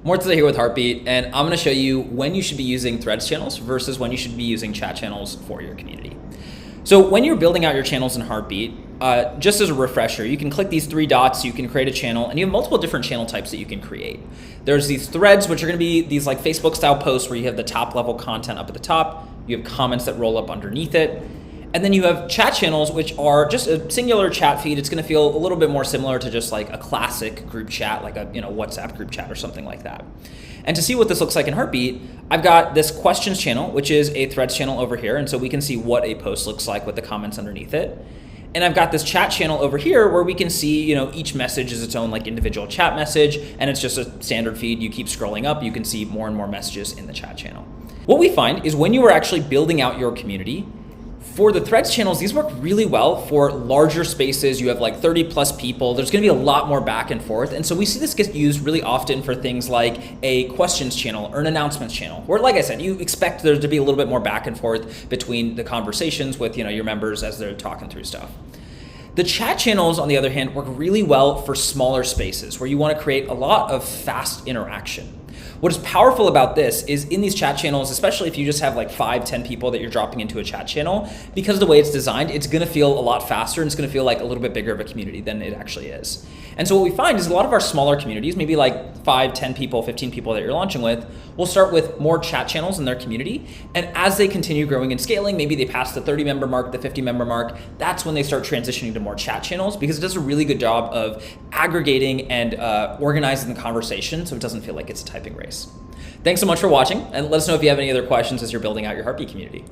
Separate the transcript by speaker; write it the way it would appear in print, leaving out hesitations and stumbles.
Speaker 1: Mortza here with Heartbeat, and I'm going to show you when you should be using Threads channels versus when you should be using chat channels for your community. So when you're building out your channels in Heartbeat, just as a refresher, you can click these three dots, you can create a channel, and you have multiple different channel types that you can create. There's these threads, which are going to be these like Facebook style posts where you have the top level content up at the top, you have comments that roll up underneath it, and then you have chat channels, which are just a singular chat feed. It's going to feel a little bit more similar to just like a classic group chat, like a WhatsApp group chat or something like that. And to see what this looks like in Heartbeat, I've got this questions channel, which is a Threads channel over here. And so we can see what a post looks like with the comments underneath it. And I've got this chat channel over here where we can see, each message is its own like individual chat message, and it's just a standard feed. You keep scrolling up, you can see more and more messages in the chat channel. What we find is when you are actually building out your community, for the Threads channels, these work really well for larger spaces. You have like 30 plus people. There's going to be a lot more back and forth. And so we see this get used really often for things like a questions channel or an announcements channel, where, like I said, you expect there to be a little bit more back and forth between the conversations with your members as they're talking through stuff. The chat channels, on the other hand, work really well for smaller spaces where you want to create a lot of fast interaction. What is powerful about this is in these chat channels, especially if you just have like 5-10 people that you're dropping into a chat channel, because of the way it's designed, it's going to feel a lot faster and it's going to feel like a little bit bigger of a community than it actually is. And so what we find is a lot of our smaller communities, maybe like 5, 10 people, 15 people that you're launching with, will start with more chat channels in their community. And as they continue growing and scaling, maybe they pass the 30 member mark, the 50 member mark, that's when they start transitioning to more chat channels, because it does a really good job of aggregating and organizing the conversation so it doesn't feel like it's a typing race. Thanks so much for watching, and let us know if you have any other questions as you're building out your Heartbeat community.